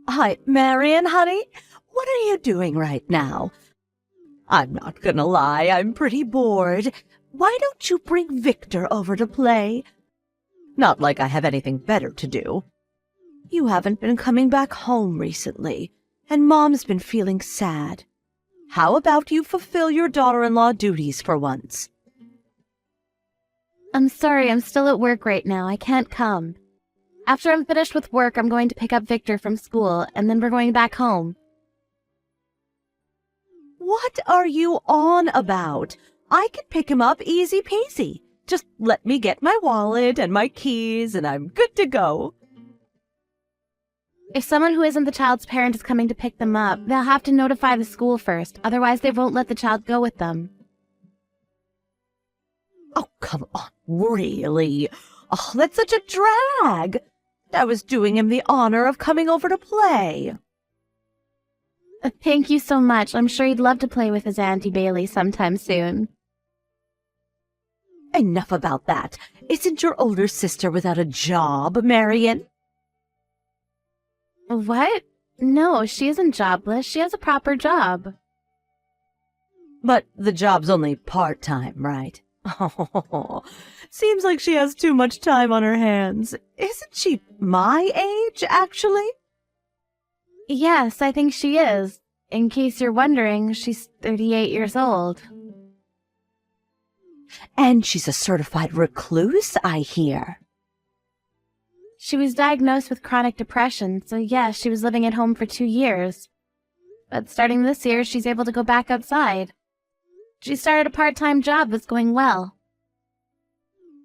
Hi, Marion, honey. What are you doing right now? I'm not gonna lie, I'm pretty bored. Why don't you bring Victor over to play? Not like I have anything better to do. You haven't been coming back home recently, and Mom's been feeling sad. How about you fulfill your daughter-in-law duties for once? I'm sorry, I'm still at work right now. I can't come. After I'm finished with work, I'm going to pick up Victor from school, and then we're going back home. What are you on about? I can pick him up easy peasy. Just let me get my wallet and my keys, and I'm good to go. If someone who isn't the child's parent is coming to pick them up, they'll have to notify the school first, otherwise they won't let the child go with them. Oh, come on, really? Oh, that's such a drag. I was doing him the honor of coming over to play. Thank you so much. I'm sure he'd love to play with his Auntie Bailey sometime soon. Enough about that. Isn't your older sister without a job, Marion? What? No, she isn't jobless. She has a proper job. But the job's only part-time, right? Oh, seems like she has too much time on her hands. Isn't she my age, actually? Yes, I think she is. In case you're wondering, she's 38 years old. And she's a certified recluse, I hear. She was diagnosed with chronic depression, so yes, she was living at home for 2 years. But starting this year, she's able to go back outside. She started a part-time job that's going well.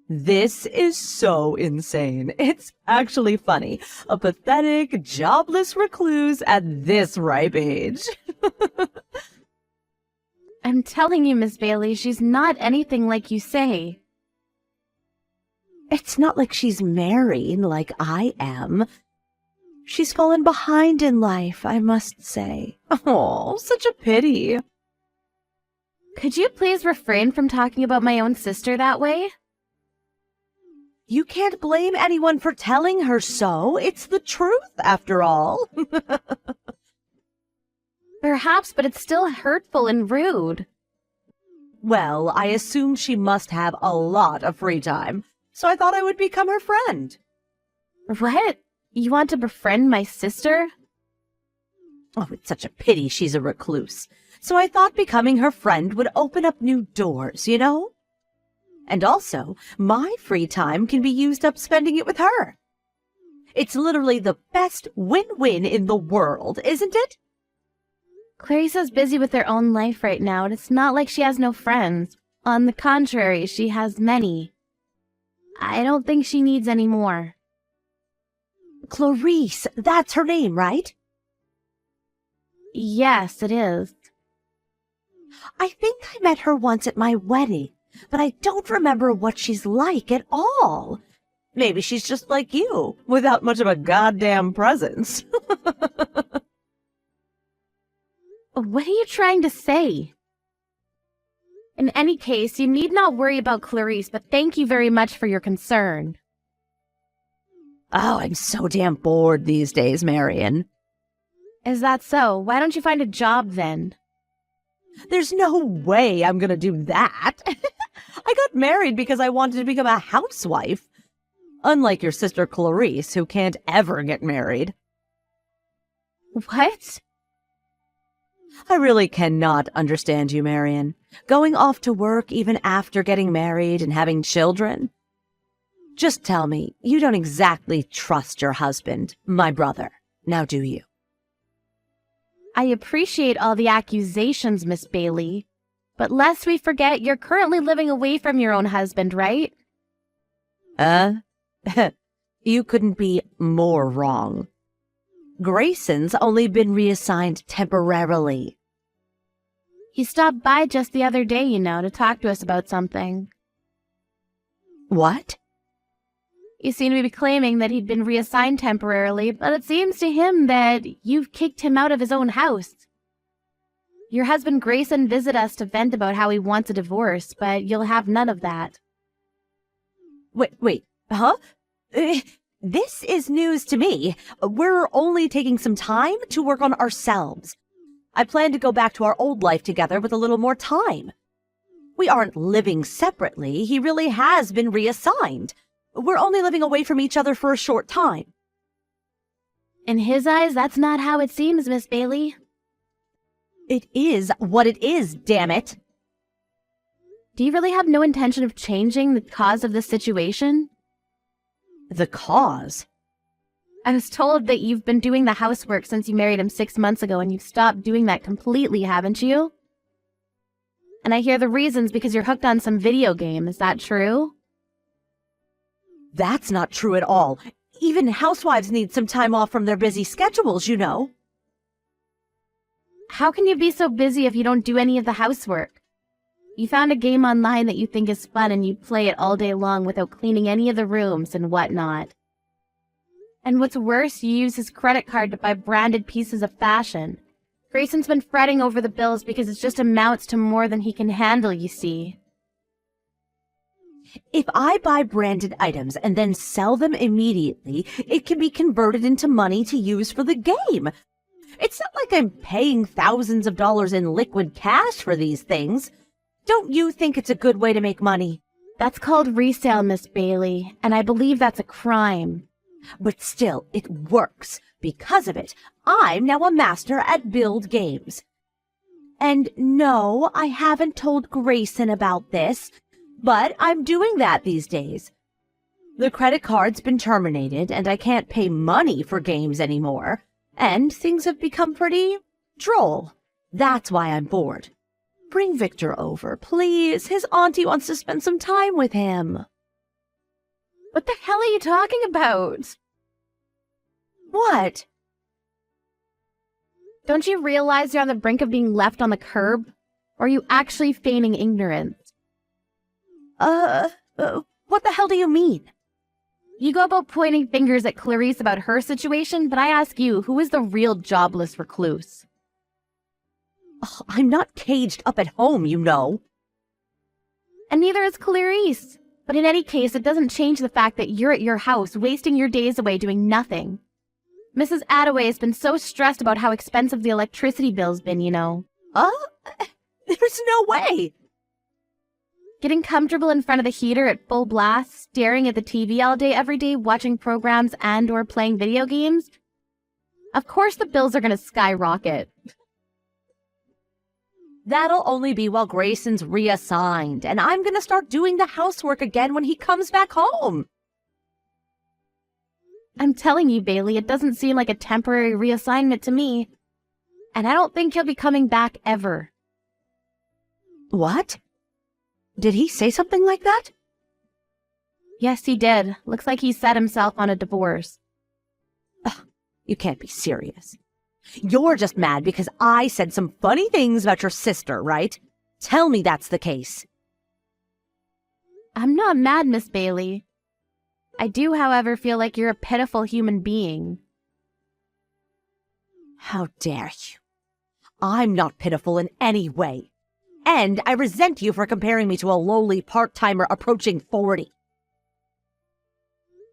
This is so insane. It's actually funny. A pathetic, jobless recluse at this ripe age. I'm telling you, Miss Bailey, she's not anything like you say. It's not like she's married like I am. She's fallen behind in life, I must say. Oh, such a pity. Could you please refrain from talking about my own sister that way? You can't blame anyone for telling her so. It's the truth, after all. Perhaps, but it's still hurtful and rude. Well, I assumed she must have a lot of free time, so I thought I would become her friend. What? You want to befriend my sister? Oh, it's such a pity she's a recluse. So I thought becoming her friend would open up new doors, you know? And also, my free time can be used up spending it with her. It's literally the best win-win in the world, isn't it? Clarissa's busy with her own life right now, and it's not like she has no friends. On the contrary, she has many. I don't think she needs any more. Clarice, that's her name, right? Yes, it is. I think I met her once at my wedding, but I don't remember what she's like at all. Maybe she's just like you, without much of a goddamn presence. What are you trying to say? In any case, you need not worry about Clarice, but thank you very much for your concern. Oh, I'm so damn bored these days, Marion. Is that so? Why don't you find a job then? There's no way I'm gonna do that. I got married because I wanted to become a housewife. Unlike your sister Clarice, who can't ever get married. What? I really cannot understand you, Marion. Going off to work even after getting married and having children. Just tell me, you don't exactly trust your husband, my brother, now do you? I appreciate all the accusations, Miss Bailey. But lest we forget, you're currently living away from your own husband, right? You couldn't be more wrong. Grayson's only been reassigned temporarily. He stopped by just the other day, you know, to talk to us about something. What? You seem to be claiming that he'd been reassigned temporarily, but it seems to him that you've kicked him out of his own house. Your husband Grayson visited us to vent about how he wants a divorce, but you'll have none of that. Wait, huh? This is news to me. We're only taking some time to work on ourselves. I plan to go back to our old life together with a little more time. We aren't living separately. He really has been reassigned. We're only living away from each other for a short time. In his eyes, that's not how it seems, Miss Bailey. It is what it is, damn it. Do you really have no intention of changing the cause of this situation? The cause? I was told that you've been doing the housework since you married him 6 months ago, and you've stopped doing that completely, haven't you? And I hear the reason's because you're hooked on some video game. Is that true? That's not true at all. Even housewives need some time off from their busy schedules, you know. How can you be so busy if you don't do any of the housework? You found a game online that you think is fun and you play it all day long without cleaning any of the rooms and whatnot. And what's worse, you use his credit card to buy branded pieces of fashion. Grayson's been fretting over the bills because it just amounts to more than he can handle, you see. If I buy branded items and then sell them immediately, it can be converted into money to use for the game. It's not like I'm paying thousands of dollars in liquid cash for these things. Don't you think it's a good way to make money? That's called resale, Miss Bailey, and I believe that's a crime. But still, it works. Because of it, I'm now a master at build games. And no, I haven't told Grayson about this, but I'm doing that these days. The credit card's been terminated, and I can't pay money for games anymore, and things have become pretty droll. That's why I'm bored. Bring Victor over, please. His auntie wants to spend some time with him. What the hell are you talking about? What? Don't you realize you're on the brink of being left on the curb? Or are you actually feigning ignorance? What the hell do you mean? You go about pointing fingers at Clarice about her situation, but I ask you, who is the real jobless recluse? Ugh, I'm not caged up at home, you know. And neither is Clarice. But in any case, it doesn't change the fact that you're at your house, wasting your days away doing nothing. Mrs. Attaway has been so stressed about how expensive the electricity bill's been, you know. There's no way. Getting comfortable in front of the heater at full blast, staring at the TV all day every day, watching programs and or playing video games? Of course the bills are going to skyrocket. That'll only be while Grayson's reassigned, and I'm gonna start doing the housework again when he comes back home. I'm telling you, Bailey, it doesn't seem like a temporary reassignment to me. And I don't think he'll be coming back ever. What? Did he say something like that? Yes, he did. Looks like he set himself on a divorce. Ugh, you can't be serious. You're just mad because I said some funny things about your sister, right? Tell me that's the case. I'm not mad, Miss Bailey. I do, however, feel like you're a pitiful human being. How dare you? I'm not pitiful in any way. And I resent you for comparing me to a lowly part-timer approaching 40.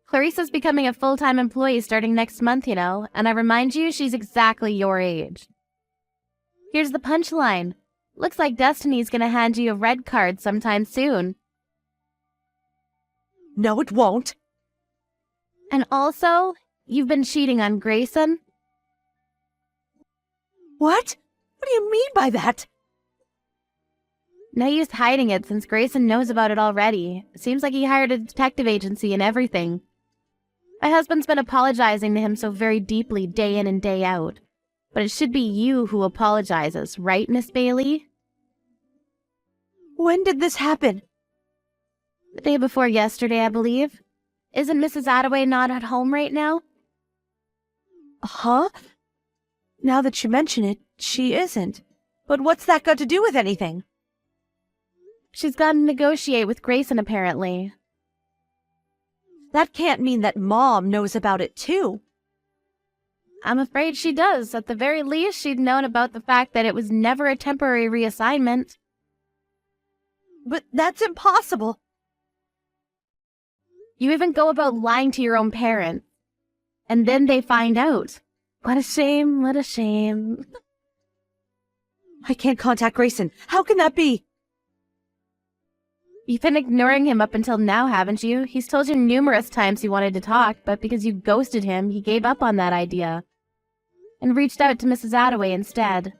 Clarissa's becoming a full-time employee starting next month, you know, and I remind you, she's exactly your age. Here's the punchline. Looks like Destiny's gonna hand you a red card sometime soon. No, it won't. And also, you've been cheating on Grayson. What? What do you mean by that? No use hiding it since Grayson knows about it already. It seems like he hired a detective agency and everything. My husband's been apologizing to him so very deeply day in and day out. But it should be you who apologizes, right, Miss Bailey? When did this happen? The day before yesterday, I believe. Isn't Mrs. Attaway not at home right now? Huh? Now that you mention it, she isn't. But what's that got to do with anything? She's got to negotiate with Grayson, apparently. That can't mean that Mom knows about it, too. I'm afraid she does. At the very least, she'd known about the fact that it was never a temporary reassignment. But that's impossible. You even go about lying to your own parents. And then they find out. What a shame, what a shame. I can't contact Grayson. How can that be? You've been ignoring him up until now, haven't you? He's told you numerous times he wanted to talk, but because you ghosted him, he gave up on that idea. And reached out to Mrs. Attaway instead.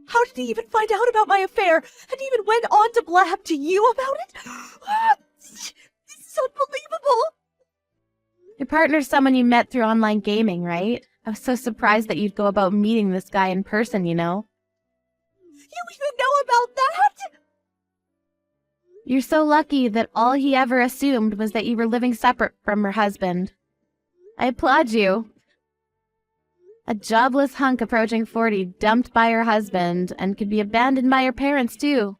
How did he even find out about my affair and even went on to blab to you about it? This is unbelievable. Your partner's someone you met through online gaming, right? I was so surprised that you'd go about meeting this guy in person, you know? You even know about that? You're so lucky that all he ever assumed was that you were living separate from her husband. I applaud you. A jobless hunk approaching 40, dumped by her husband, and could be abandoned by her parents, too.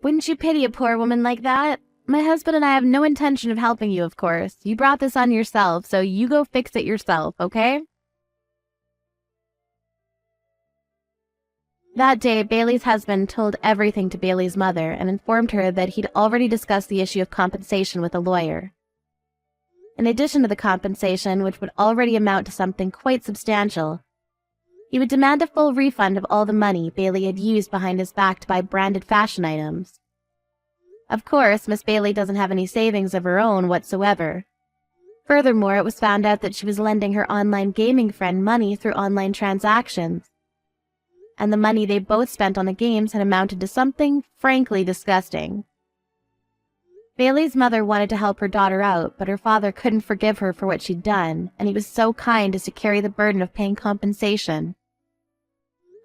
Wouldn't you pity a poor woman like that? My husband and I have no intention of helping you, of course. You brought this on yourself, so you go fix it yourself, okay? That day, Bailey's husband told everything to Bailey's mother and informed her that he'd already discussed the issue of compensation with a lawyer. In addition to the compensation, which would already amount to something quite substantial, he would demand a full refund of all the money Bailey had used behind his back to buy branded fashion items. Of course, Miss Bailey doesn't have any savings of her own whatsoever. Furthermore, it was found out that she was lending her online gaming friend money through online transactions. And the money they both spent on the games had amounted to something frankly disgusting. Bailey's mother wanted to help her daughter out, but her father couldn't forgive her for what she'd done, and he was so kind as to carry the burden of paying compensation.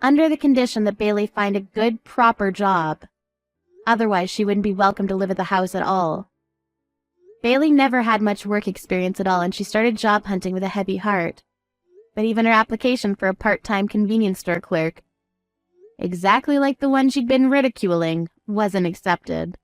Under the condition that Bailey find a good, proper job. Otherwise, she wouldn't be welcome to live at the house at all. Bailey never had much work experience at all, and she started job hunting with a heavy heart. But even her application for a part-time convenience store clerk, exactly like the one she'd been ridiculing, wasn't accepted.